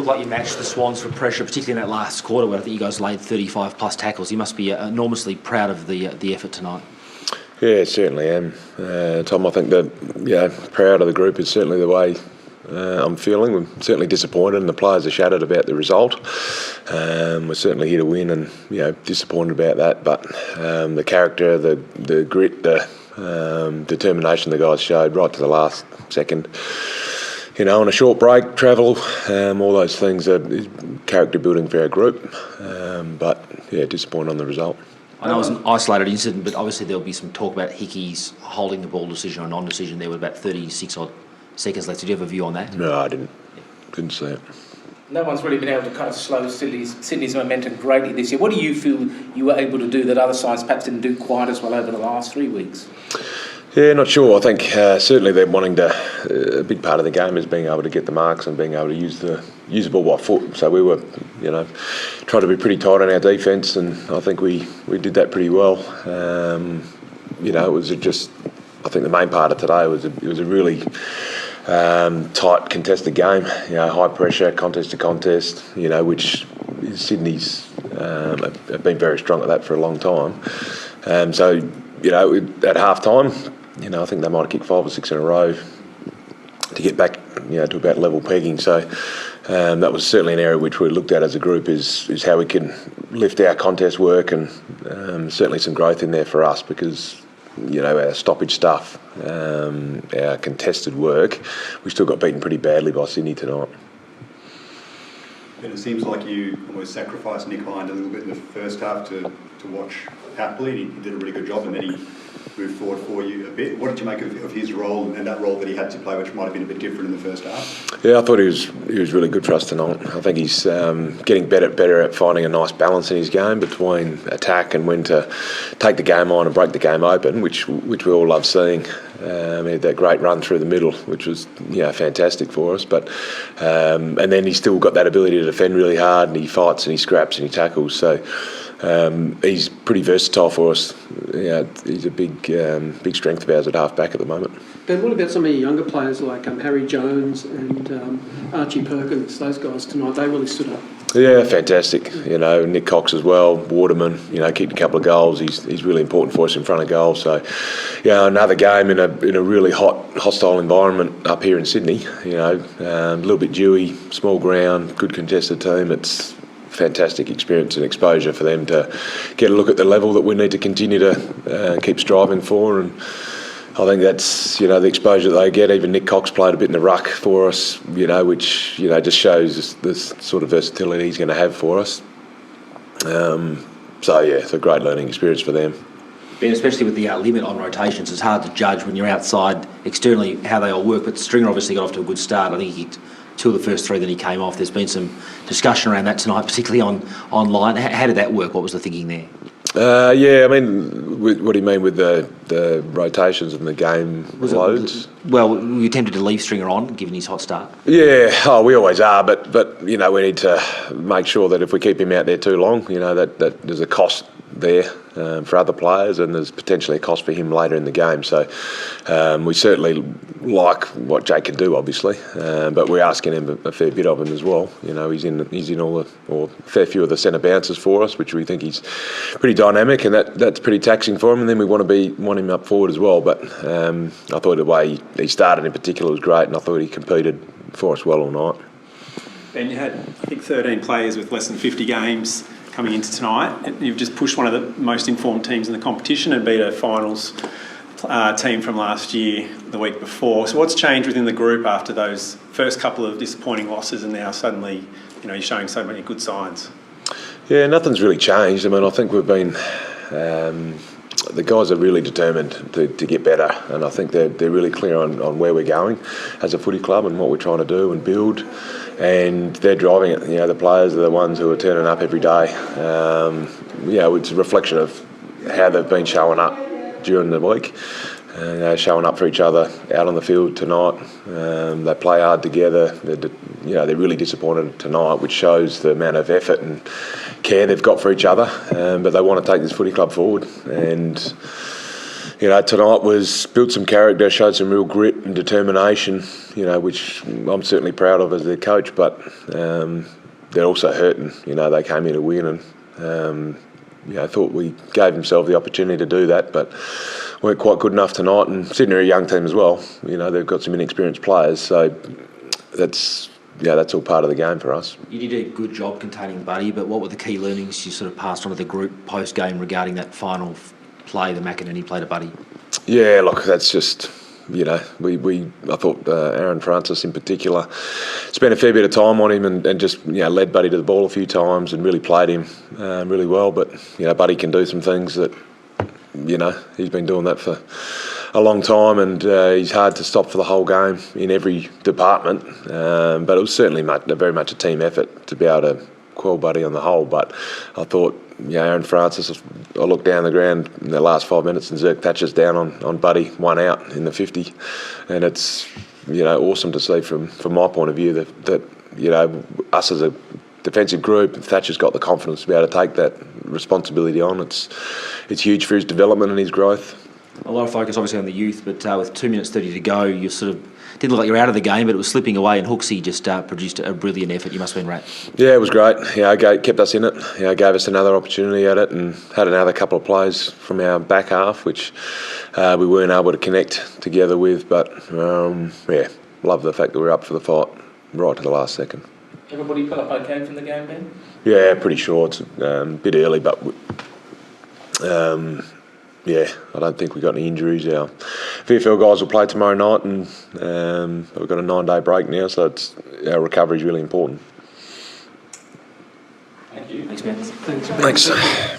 Looked like you matched the Swans for pressure, particularly in that last quarter where I think you guys laid 35 plus tackles. You must be enormously proud of the effort tonight. Yeah, certainly am. Tom, I think that proud of the group is certainly the way I'm feeling. We're certainly disappointed, and the players are shattered about the result. We're certainly here to win, and disappointed about that. But the character, the grit, the determination the guys showed right to the last second. On a short break, travel, all those things are character building for our group. Disappointed on the result. I know it was an isolated incident, but obviously there'll be some talk about Hickey's holding the ball decision or non-decision there with about 36 odd seconds left. Did you have a view on that? No, I didn't. Didn't see it. No one's really been able to kind of slow Sydney's momentum greatly this year. What do you feel you were able to do that other sides perhaps didn't do quite as well over the last 3 weeks? Yeah, not sure. I think certainly they're wanting to. A big part of the game is being able to get the marks and being able to use the ball by foot. So we were, trying to be pretty tight on our defence, and I think we did that pretty well. It was just. I think the main part of today was it was a really tight contested game. High pressure, contest to contest. Which Sydney's have been very strong at that for a long time. At half time. I think they might have kicked 5 or 6 in a row to get back, to about level pegging. So that was certainly an area which we looked at as a group is how we can lift our contest work, and certainly some growth in there for us because, our stoppage stuff, our contested work, we still got beaten pretty badly by Sydney tonight. And it seems like you almost sacrificed Nick Hind a little bit in the first half to watch happily. He did a really good job, and then he moved forward for you a bit. What did you make of his role and that role that he had to play, which might have been a bit different in the first half? Yeah, I thought he was really good for us tonight. I think he's getting better at finding a nice balance in his game between attack and when to take the game on and break the game open, which we all love seeing. He had that great run through the middle, which was fantastic for us. But and then he's still got that ability to defend really hard, and he fights and he scraps and he tackles. So he's pretty versatile for us. He's a big strength of ours at half back at the moment. Ben, what about some of your younger players like Harry Jones and Archie Perkins? Those guys tonight, they really stood up. Yeah, fantastic. Nick Cox as well, Waterman, kicked a couple of goals. He's really important for us in front of goal. So, another game in a really hostile environment up here in Sydney. A little bit dewy, small ground, good contested team. It's fantastic experience and exposure for them to get a look at the level that we need to continue to keep striving for. And I think that's, the exposure that they get. Even Nick Cox played a bit in the ruck for us, which, just shows this sort of versatility he's going to have for us. It's a great learning experience for them. Ben, especially with the limit on rotations, it's hard to judge when you're outside externally how they all work, but Stringer obviously got off to a good start. I think he kicked 2 of the first 3 that he came off. There's been some discussion around that tonight, particularly online. How did that work? What was the thinking there? What do you mean with the rotations and the game loads? Well, we attempted to leave Stringer on, given his hot start. Yeah, we always are, but we need to make sure that if we keep him out there too long, that there's a cost there for other players, and there's potentially a cost for him later in the game. So we certainly like what Jake can do, obviously, but we're asking him a fair bit of him as well. He's in all a fair few of the centre bounces for us, which we think he's pretty dynamic, and that's pretty taxing for him. And then we want him up forward as well. But I thought the way he started in particular was great, and I thought he competed for us well all night. Ben, you had, I think, 13 players with less than 50 games coming into tonight. You've just pushed one of the most informed teams in the competition and beat a finals team from last year the week before. So what's changed within the group after those first couple of disappointing losses, and now suddenly you're showing so many good signs? Yeah, nothing's really changed. I think we've been... the guys are really determined to get better, and I think they're really clear on where we're going as a footy club and what we're trying to do and build, and they're driving it. The players are the ones who are turning up every day. It's a reflection of how they've been showing up during the week, showing up for each other out on the field tonight. They play hard together. They're really disappointed tonight, which shows the amount of effort and care they've got for each other. But they want to take this footy club forward. And tonight was built some character, showed some real grit and determination. which I'm certainly proud of as their coach. But they're also hurting. They came here to win, and thought we gave themselves the opportunity to do that, but weren't quite good enough tonight. And Sydney are a young team as well. They've got some inexperienced players, so that's all part of the game for us. You did a good job containing Buddy, but what were the key learnings you sort of passed on to the group post-game regarding that final play, the McInerney play to Buddy? Yeah, look, that's just, I thought Aaron Francis in particular spent a fair bit of time on him and just, led Buddy to the ball a few times and really played him really well. But, Buddy can do some things that, he's been doing that for a long time, and he's hard to stop for the whole game in every department. But it was certainly very much a team effort to be able to quell Buddy on the whole. But I thought, Aaron Francis, I looked down the ground in the last 5 minutes and Zerk Thatcher's down on Buddy, 1 out in the 50. And it's, awesome to see from my point of view that us as a defensive group, Thatcher's got the confidence to be able to take that responsibility on. It's huge for his development and his growth. A lot of focus obviously on the youth, but with 2 minutes 30 to go, you sort of didn't look like you were out of the game, but it was slipping away, and Hooksy just produced a brilliant effort. You must have been right. Yeah, it was great. Kept us in it. Gave us another opportunity at it, and had another couple of plays from our back half, which we weren't able to connect together with. But love the fact that we were up for the fight right to the last second. Everybody pull up okay from the game, Ben? Yeah, pretty sure. It's a bit early, but I don't think we've got any injuries. Our VFL guys will play tomorrow night, and we've got a 9-day break now, so our recovery is really important. Thank you. Thanks, man. Thanks. Thanks.